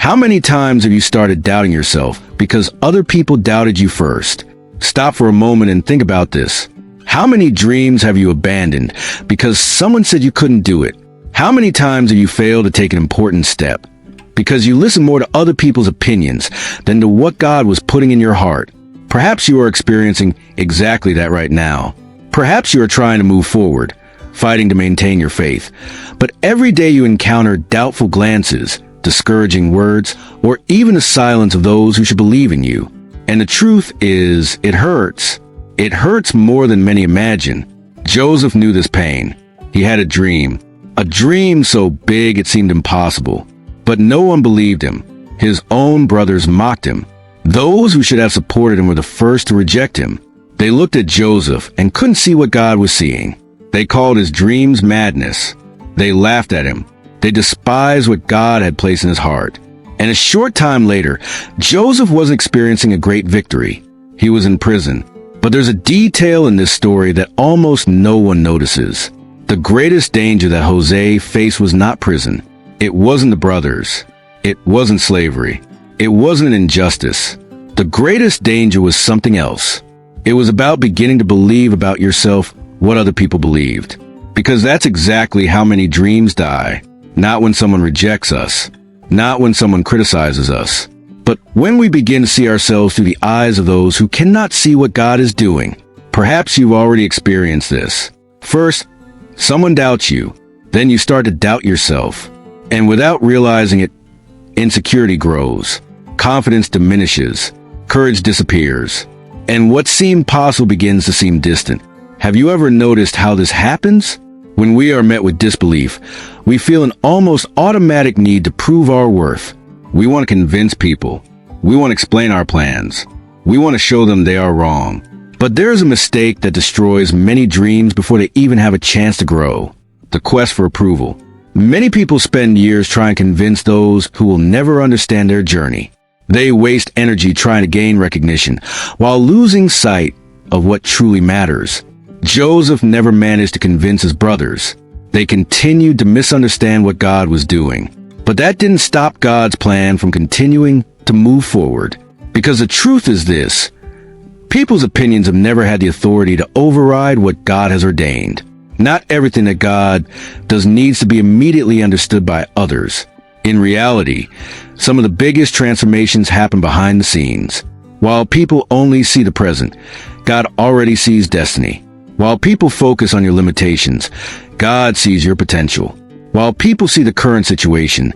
How many times have you started doubting yourself because other people doubted you first? Stop for a moment and think about this. How many dreams have you abandoned because someone said you couldn't do it? How many times have you failed to take an important step because you listened more to other people's opinions than to what God was putting in your heart? Perhaps you are experiencing exactly that right now. Perhaps you are trying to move forward, fighting to maintain your faith. But every day you encounter doubtful glances, discouraging words, or even the silence of those who should believe in you. And the truth is, it hurts. It hurts more than many imagine. Joseph knew this pain. He had a dream so big it seemed impossible. But no one believed him. His own brothers mocked him. Those who should have supported him were the first to reject him. They looked at Joseph and couldn't see what God was seeing. They called his dreams madness. They laughed at him. They despised what God had placed in his heart. And a short time later, Joseph wasn't experiencing a great victory. He was in prison. But there's a detail in this story that almost no one notices. The greatest danger that Jose faced was not prison. It wasn't the brothers. It wasn't slavery. It wasn't an injustice. The greatest danger was something else. It was about beginning to believe about yourself what other people believed. Because that's exactly how many dreams die. Not when someone rejects us. Not when someone criticizes us. But when we begin to see ourselves through the eyes of those who cannot see what God is doing. Perhaps you've already experienced this. First, someone doubts you. Then you start to doubt yourself. And without realizing it, insecurity grows. Confidence diminishes. Courage disappears. And what seemed possible begins to seem distant. Have you ever noticed how this happens? When we are met with disbelief, we feel an almost automatic need to prove our worth. We want to convince people. We want to explain our plans. We want to show them they are wrong. But there is a mistake that destroys many dreams before they even have a chance to grow. The quest for approval. Many people spend years trying to convince those who will never understand their journey. They waste energy trying to gain recognition while losing sight of what truly matters. Joseph never managed to convince his brothers. They continued to misunderstand what God was doing. But that didn't stop God's plan from continuing to move forward. Because the truth is this: people's opinions have never had the authority to override what God has ordained. Not everything that God does needs to be immediately understood by others. In reality, some of the biggest transformations happen behind the scenes. While people only see the present, God already sees destiny. While people focus on your limitations, God sees your potential. While people see the current situation,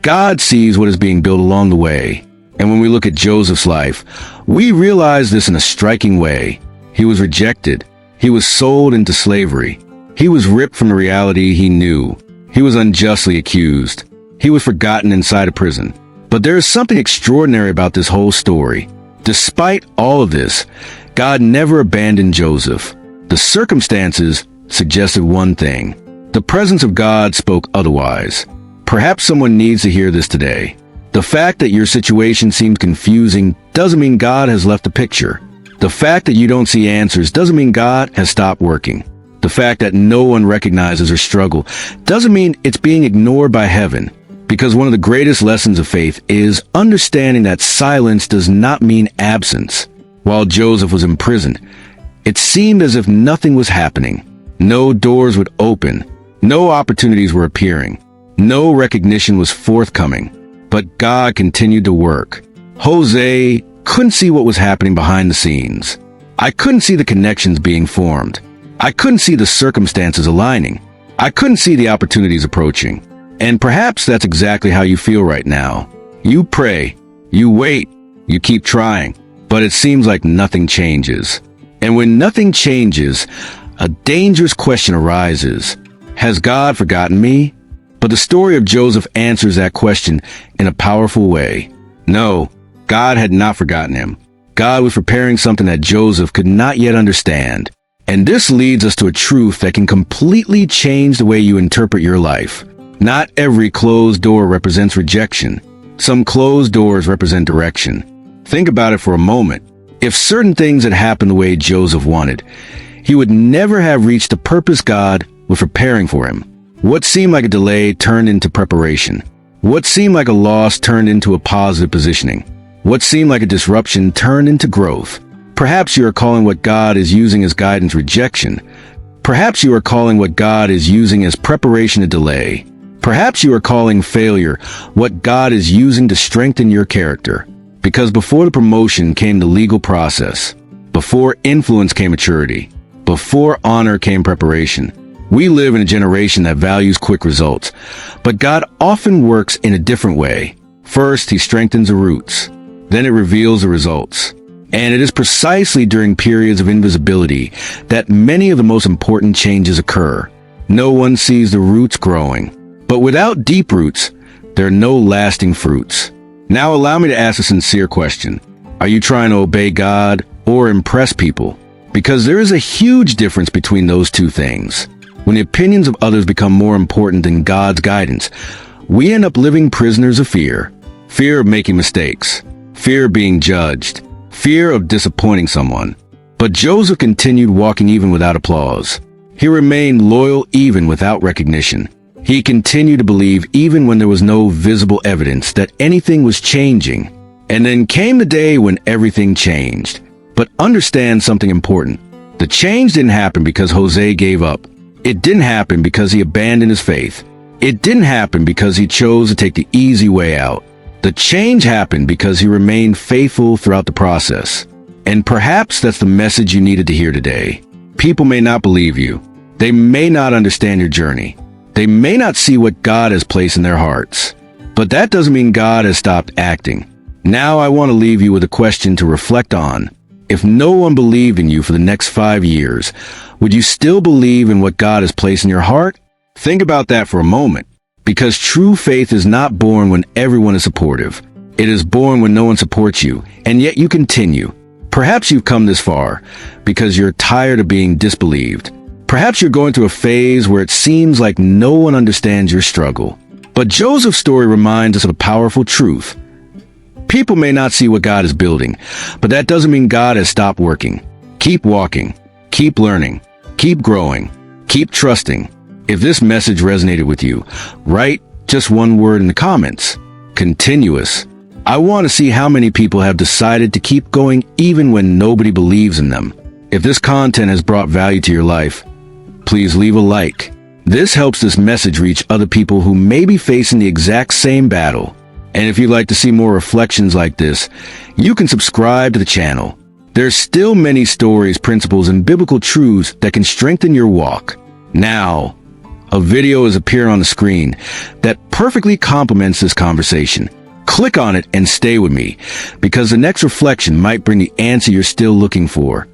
God sees what is being built along the way. And when we look at Joseph's life, we realize this in a striking way. He was rejected. He was sold into slavery. He was ripped from the reality he knew. He was unjustly accused. He was forgotten inside a prison. But there is something extraordinary about this whole story. Despite all of this, God never abandoned Joseph. The circumstances suggested one thing. The presence of God spoke otherwise. Perhaps someone needs to hear this today. The fact that your situation seems confusing doesn't mean God has left the picture. The fact that you don't see answers doesn't mean God has stopped working. The fact that no one recognizes your struggle doesn't mean it's being ignored by heaven. Because one of the greatest lessons of faith is understanding that silence does not mean absence. While Joseph was imprisoned, it seemed as if nothing was happening. No doors would open. No opportunities were appearing. No recognition was forthcoming. But God continued to work. Jose couldn't see what was happening behind the scenes. I couldn't see the connections being formed. I couldn't see the circumstances aligning. I couldn't see the opportunities approaching. And perhaps that's exactly how you feel right now. You pray, you wait, you keep trying, but it seems like nothing changes. And when nothing changes, a dangerous question arises. Has God forgotten me? But the story of Joseph answers that question in a powerful way. No, God had not forgotten him. God was preparing something that Joseph could not yet understand. And this leads us to a truth that can completely change the way you interpret your life. Not every closed door represents rejection. Some closed doors represent direction. Think about it for a moment. If certain things had happened the way Joseph wanted, he would never have reached the purpose God was preparing for him. What seemed like a delay turned into preparation. What seemed like a loss turned into a positive positioning. What seemed like a disruption turned into growth. Perhaps you are calling what God is using as guidance rejection. Perhaps you are calling what God is using as preparation a delay. Perhaps you are calling failure what God is using to strengthen your character. Because before the promotion came the legal process. Before influence came maturity. Before honor came preparation. We live in a generation that values quick results. But God often works in a different way. First, he strengthens the roots. Then it reveals the results. And it is precisely during periods of invisibility that many of the most important changes occur. No one sees the roots growing. But without deep roots, there are no lasting fruits. Now allow me to ask a sincere question. Are you trying to obey God or impress people? Because there is a huge difference between those two things. When the opinions of others become more important than God's guidance, we end up living prisoners of fear. Fear of making mistakes. Fear of being judged. Fear of disappointing someone. But Joseph continued walking even without applause. He remained loyal even without recognition. He continued to believe even when there was no visible evidence that anything was changing. And then came the day when everything changed. But understand something important. The change didn't happen because Jose gave up. It didn't happen because he abandoned his faith. It didn't happen because he chose to take the easy way out. The change happened because he remained faithful throughout the process. And perhaps that's the message you needed to hear today. People may not believe you. They may not understand your journey. They may not see what God has placed in their hearts. But that doesn't mean God has stopped acting. Now I want to leave you with a question to reflect on. If no one believed in you for the next 5 years, would you still believe in what God has placed in your heart? Think about that for a moment. Because true faith is not born when everyone is supportive. It is born when no one supports you, and yet you continue. Perhaps you've come this far because you're tired of being disbelieved. Perhaps you're going through a phase where it seems like no one understands your struggle. But Joseph's story reminds us of a powerful truth. People may not see what God is building, but that doesn't mean God has stopped working. Keep walking. Keep learning. Keep growing. Keep trusting. If this message resonated with you, write just one word in the comments. Continuous. I want to see how many people have decided to keep going even when nobody believes in them. If this content has brought value to your life, please leave a like. This helps this message reach other people who may be facing the exact same battle. And if you'd like to see more reflections like this, you can subscribe to the channel. There's still many stories, principles, and biblical truths that can strengthen your walk. Now, a video is appearing on the screen that perfectly complements this conversation. Click on it and stay with me, because the next reflection might bring the answer you're still looking for.